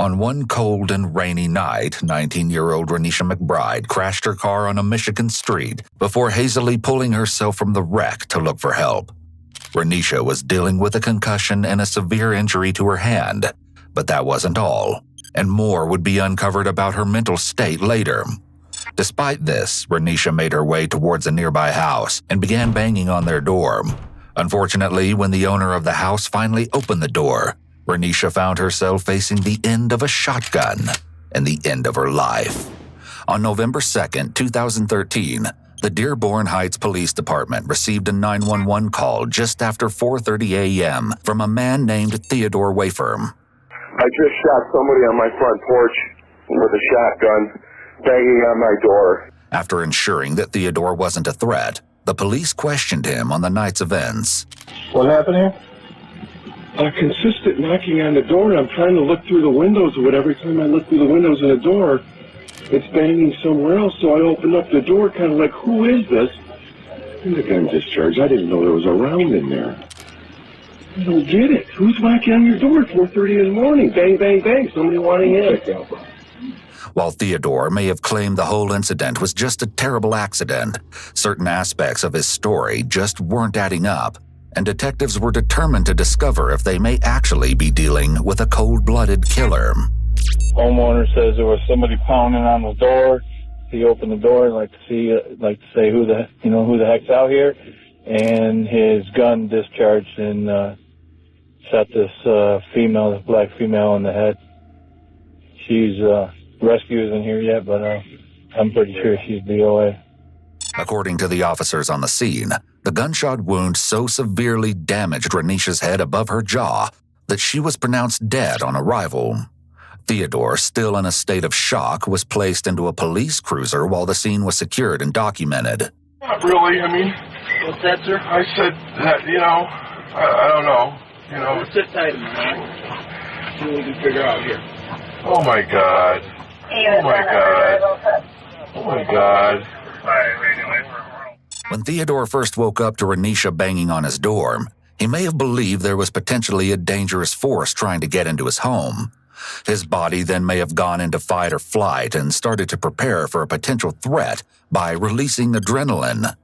On one cold and rainy night, 19-year-old Renisha McBride crashed her car on a Michigan street before hazily pulling herself from the wreck to look for help. Renisha was dealing with a concussion and a severe injury to her hand, but that wasn't all, and more would be uncovered about her mental state later. Despite this, Renisha made her way towards a nearby house and began banging on their door. Unfortunately, when the owner of the house finally opened the door, Renisha found herself facing the end of a shotgun and the end of her life. On November 2nd, 2013, the Dearborn Heights Police Department received a 911 call just after 4:30 a.m. from a man named Theodore Wafer. I just shot somebody on my front porch with a shotgun, banging on my door. After ensuring that Theodore wasn't a threat, the police questioned him on the night's events. What happened here? A consistent knocking on the door, and I'm trying to look through the windows, but every time I look through the windows of the door, it's banging somewhere else, so I opened up the door, kind of like, who is this? And the gun discharged. I didn't know there was a round in there. I don't get it. Who's knocking on your door at 4:30 in the morning? Bang, bang, bang, somebody wanting in. While Theodore may have claimed the whole incident was just a terrible accident, certain aspects of his story just weren't adding up, and detectives were determined to discover if they may actually be dealing with a cold-blooded killer. Homeowner says there was somebody pounding on the door. He opened the door, like to say who the heck's out here, and his gun discharged and shot this black female in the head. She's rescue isn't here yet, but I'm pretty sure she's DOA. According to the officers on the scene, the gunshot wound so severely damaged Renisha's head above her jaw that she was pronounced dead on arrival. Theodore, still in a state of shock, was placed into a police cruiser while the scene was secured and documented. Not really, I mean... What's that, sir? I said that, I don't know, Sit tight a minute. See what we can figure out here. Oh my God. Oh my God. Oh my God. When Theodore first woke up to Renisha banging on his door, he may have believed there was potentially a dangerous force trying to get into his home. His body then may have gone into fight or flight and started to prepare for a potential threat by releasing adrenaline.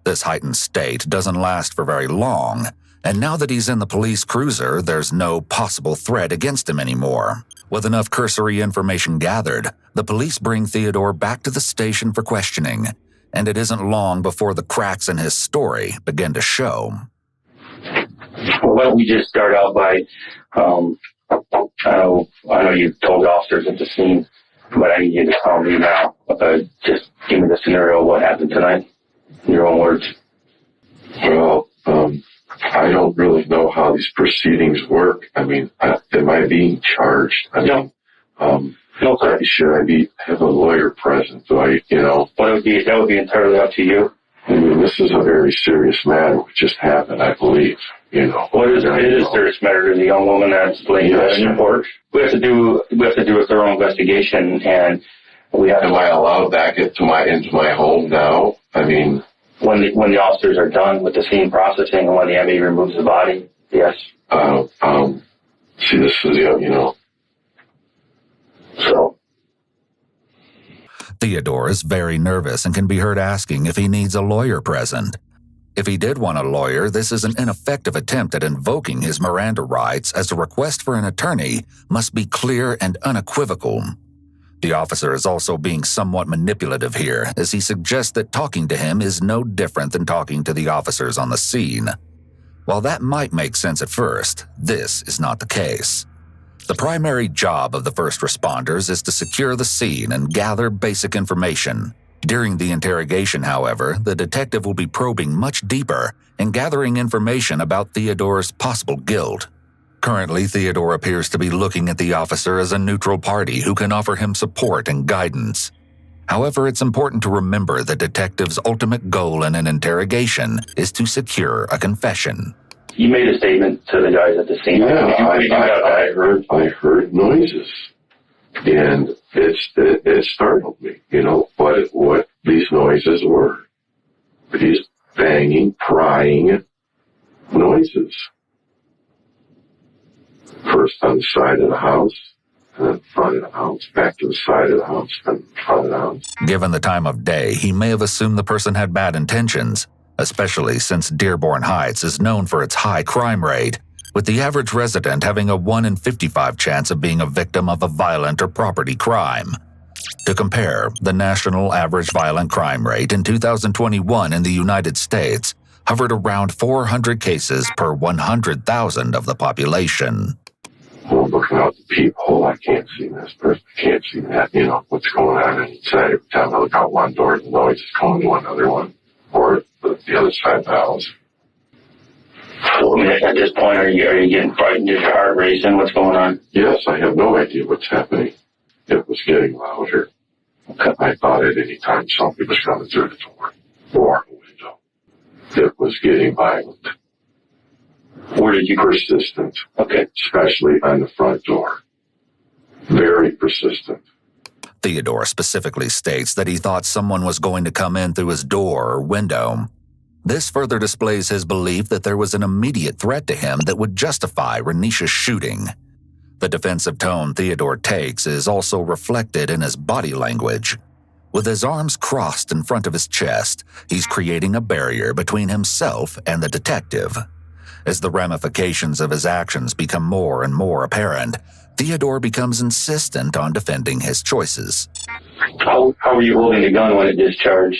This heightened state doesn't last for very long, and now that he's in the police cruiser, there's no possible threat against him anymore. With enough cursory information gathered, the police bring Theodore back to the station for questioning, and it isn't long before the cracks in his story begin to show. Well, why don't we just start out by, I know you've told officers at the scene, but I need you to tell me now. Just give me the scenario of what happened tonight, in your own words. Well, I don't really know how these proceedings work. I mean, am I being charged? No. No, sir. Should I have a lawyer present? That would be entirely up to you. I mean, this is a very serious matter. What just happened, I believe. Well, it is a serious matter to the young woman that's laying in report. We have to do a thorough investigation, and we have. Am I allowed back into my home now? I mean, when the officers are done with the scene processing and when the ME removes the body, yes. See, this is So. Theodore is very nervous and can be heard asking if he needs a lawyer present. If he did want a lawyer, this is an ineffective attempt at invoking his Miranda rights, as a request for an attorney must be clear and unequivocal. The officer is also being somewhat manipulative here, as he suggests that talking to him is no different than talking to the officers on the scene. While that might make sense at first, this is not the case. The primary job of the first responders is to secure the scene and gather basic information. During the interrogation, however, the detective will be probing much deeper and gathering information about Theodore's possible guilt. Currently, Theodore appears to be looking at the officer as a neutral party who can offer him support and guidance. However, it's important to remember the detective's ultimate goal in an interrogation is to secure a confession. You made a statement to the guys at the scene. Yeah, I heard noises, and it startled me. What these noises were. These banging, prying noises. First on the side of the house, and then front of the house, back to the side of the house, and front of the house. Given the time of day, he may have assumed the person had bad intentions, especially since Dearborn Heights is known for its high crime rate, with the average resident having a 1 in 55 chance of being a victim of a violent or property crime. To compare, the national average violent crime rate in 2021 in the United States hovered around 400 cases per 100,000 of the population. Well, looking out the peephole, I can't see this person, I can't see that, what's going on inside. Every time I look out one door, the noise is calling to another one, or the other side of the house. So, I mean, at this point, are you getting frightened? Is your heart racing? What's going on? Yes, I have no idea what's happening. It was getting louder. I thought at any time somebody was coming through the door or a window. It was getting violent. Where did you... Persistent. Okay. Especially on the front door. Very persistent. Theodore specifically states that he thought someone was going to come in through his door or window. This further displays his belief that there was an immediate threat to him that would justify Renisha's shooting. The defensive tone Theodore takes is also reflected in his body language. With his arms crossed in front of his chest, he's creating a barrier between himself and the detective. As the ramifications of his actions become more and more apparent, Theodore becomes insistent on defending his choices. How were you holding the gun when it discharged?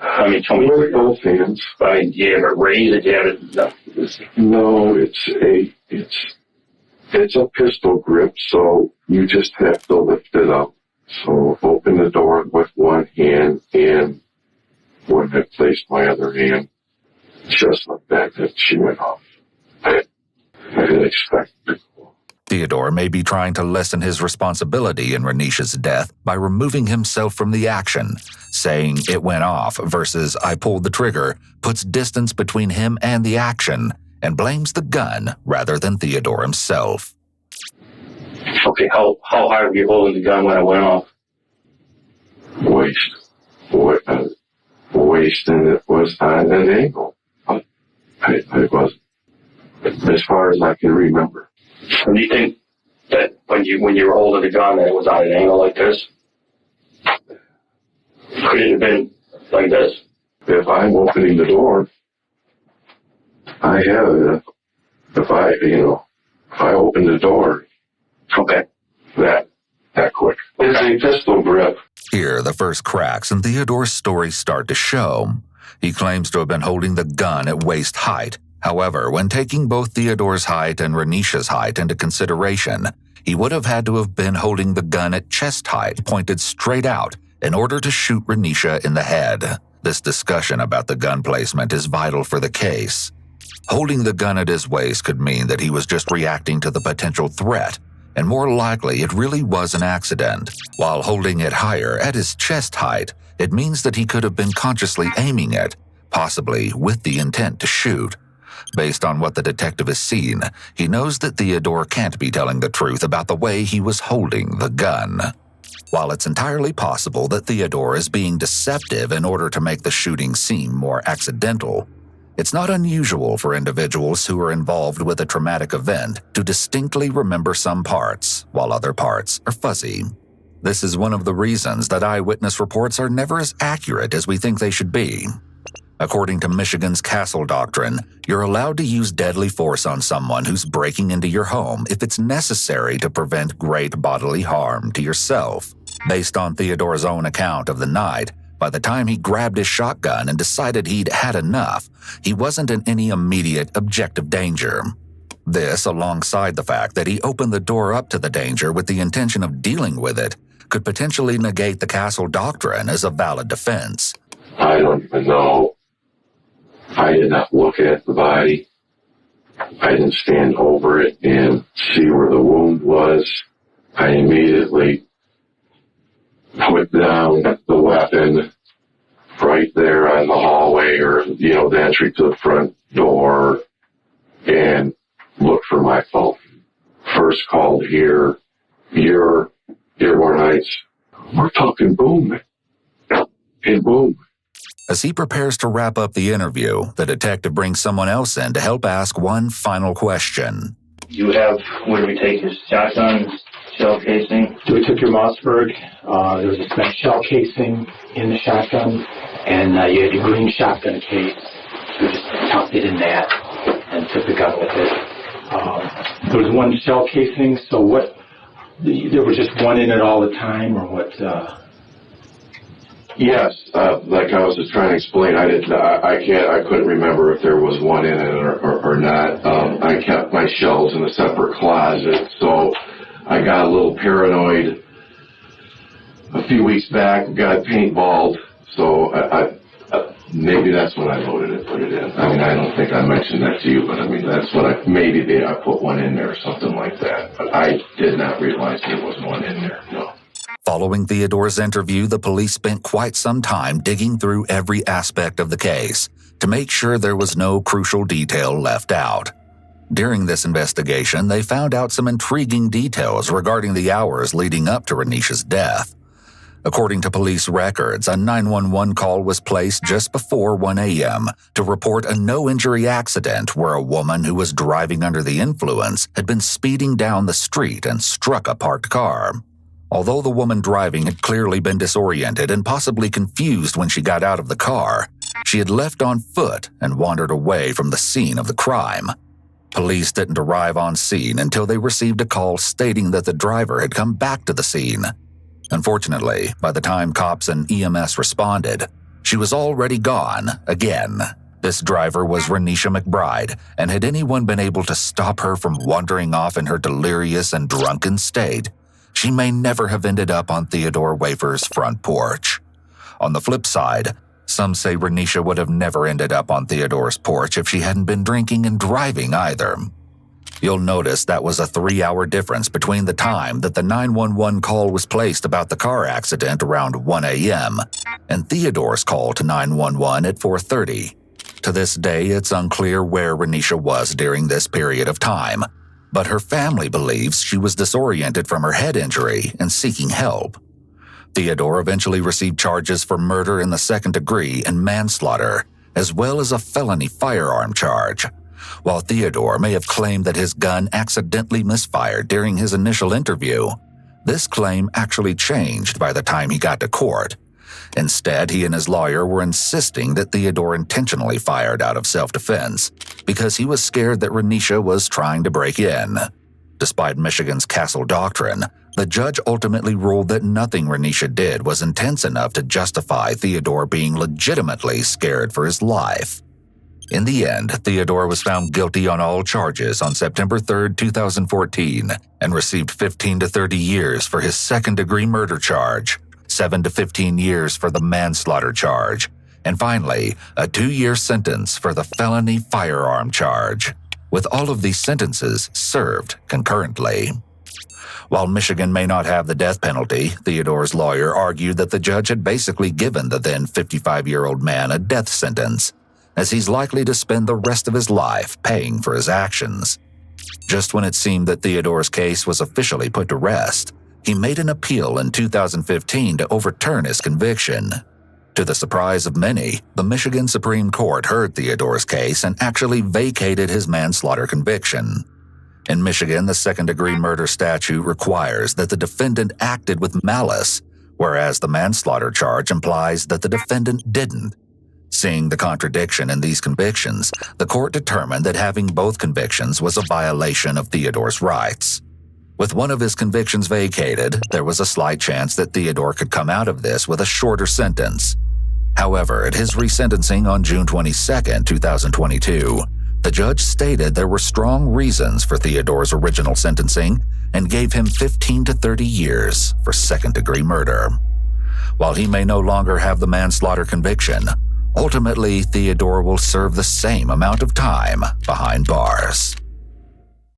I mean, tell me. With both hands. I mean, do you have it raised? Do you have it... No, it's a pistol grip, so you just have to lift it up. So open the door with one hand, and when I placed my other hand, just like that she went off. I didn't expect it. Theodore may be trying to lessen his responsibility in Renisha's death by removing himself from the action. Saying it went off versus I pulled the trigger puts distance between him and the action and blames the gun rather than Theodore himself. Okay, how high were you holding the gun when it went off? Waist, and it was on an angle. I was, as far as I can remember. Do you think that when you were holding the gun that it was on an angle like this? Could it have been like this? If I'm opening the door, I have it. If I open the door, okay, that quick. It's a pistol grip. Here, the first cracks in Theodore's story start to show. He claims to have been holding the gun at waist height. However, when taking both Theodore's height and Renisha's height into consideration, he would have had to have been holding the gun at chest height, pointed straight out, in order to shoot Renisha in the head. This discussion about the gun placement is vital for the case. Holding the gun at his waist could mean that he was just reacting to the potential threat, and more likely it really was an accident. While holding it higher at his chest height, it means that he could have been consciously aiming it, possibly with the intent to shoot. Based on what the detective has seen, he knows that Theodore can't be telling the truth about the way he was holding the gun. While it's entirely possible that Theodore is being deceptive in order to make the shooting seem more accidental, it's not unusual for individuals who are involved with a traumatic event to distinctly remember some parts, while other parts are fuzzy. This is one of the reasons that eyewitness reports are never as accurate as we think they should be. According to Michigan's Castle Doctrine, you're allowed to use deadly force on someone who's breaking into your home if it's necessary to prevent great bodily harm to yourself. Based on Theodore's own account of the night, by the time he grabbed his shotgun and decided he'd had enough, he wasn't in any immediate objective danger. This, alongside the fact that he opened the door up to the danger with the intention of dealing with it, could potentially negate the Castle Doctrine as a valid defense. I don't even know. I did not look at the body. I didn't stand over it and see where the wound was. I immediately put down the weapon right there on the hallway or, the entry to the front door and looked for my phone. First called here, Dearborn Heights. We're talking boom. And boom. As he prepares to wrap up the interview, the detective brings someone else in to help ask one final question. You have, where do we take his shotgun, shell casing? took your Mossberg. There was a spent shell casing in the shotgun, and you had your green shotgun case. So we just tucked it in that and took the gun with it. There was one shell casing, so what? There was just one in it all the time, or what? Yes, like I was just trying to explain, I couldn't remember if there was one in it or not. I kept my shells in a separate closet, so I got a little paranoid a few weeks back, got paintballed, so maybe that's when I loaded it, put it in. I mean, I don't think I mentioned that to you, but I mean, that's what I put one in there or something like that, but I did not realize there was one in there, no. Following Theodore's interview, the police spent quite some time digging through every aspect of the case to make sure there was no crucial detail left out. During this investigation, they found out some intriguing details regarding the hours leading up to Renisha's death. According to police records, a 911 call was placed just before 1 a.m. to report a no-injury accident where a woman who was driving under the influence had been speeding down the street and struck a parked car. Although the woman driving had clearly been disoriented and possibly confused when she got out of the car, she had left on foot and wandered away from the scene of the crime. Police didn't arrive on scene until they received a call stating that the driver had come back to the scene. Unfortunately, by the time cops and EMS responded, she was already gone again. This driver was Renisha McBride, and had anyone been able to stop her from wandering off in her delirious and drunken state, she may never have ended up on Theodore Wafer's front porch. On the flip side, some say Renisha would have never ended up on Theodore's porch if she hadn't been drinking and driving either. You'll notice that was a 3-hour difference between the time that the 911 call was placed about the car accident around 1 a.m. and Theodore's call to 911 at 4:30. To this day, it's unclear where Renisha was during this period of time, but her family believes she was disoriented from her head injury and seeking help. Theodore eventually received charges for murder in the second degree and manslaughter, as well as a felony firearm charge. While Theodore may have claimed that his gun accidentally misfired during his initial interview, this claim actually changed by the time he got to court. Instead, he and his lawyer were insisting that Theodore intentionally fired out of self-defense because he was scared that Renisha was trying to break in. Despite Michigan's Castle Doctrine, the judge ultimately ruled that nothing Renisha did was intense enough to justify Theodore being legitimately scared for his life. In the end, Theodore was found guilty on all charges on September 3, 2014, and received 15 to 30 years for his second-degree murder charge, 7 to 15 years for the manslaughter charge, and finally, a 2-year sentence for the felony firearm charge, with all of these sentences served concurrently. While Michigan may not have the death penalty, Theodore's lawyer argued that the judge had basically given the then 55-year-old man a death sentence, as he's likely to spend the rest of his life paying for his actions. Just when it seemed that Theodore's case was officially put to rest, he made an appeal in 2015 to overturn his conviction. To the surprise of many, the Michigan Supreme Court heard Theodore's case and actually vacated his manslaughter conviction. In Michigan, the second-degree murder statute requires that the defendant acted with malice, whereas the manslaughter charge implies that the defendant didn't. Seeing the contradiction in these convictions, the court determined that having both convictions was a violation of Theodore's rights. With one of his convictions vacated, there was a slight chance that Theodore could come out of this with a shorter sentence. However, at his resentencing on June 22, 2022, the judge stated there were strong reasons for Theodore's original sentencing and gave him 15 to 30 years for second-degree murder. While he may no longer have the manslaughter conviction, ultimately Theodore will serve the same amount of time behind bars.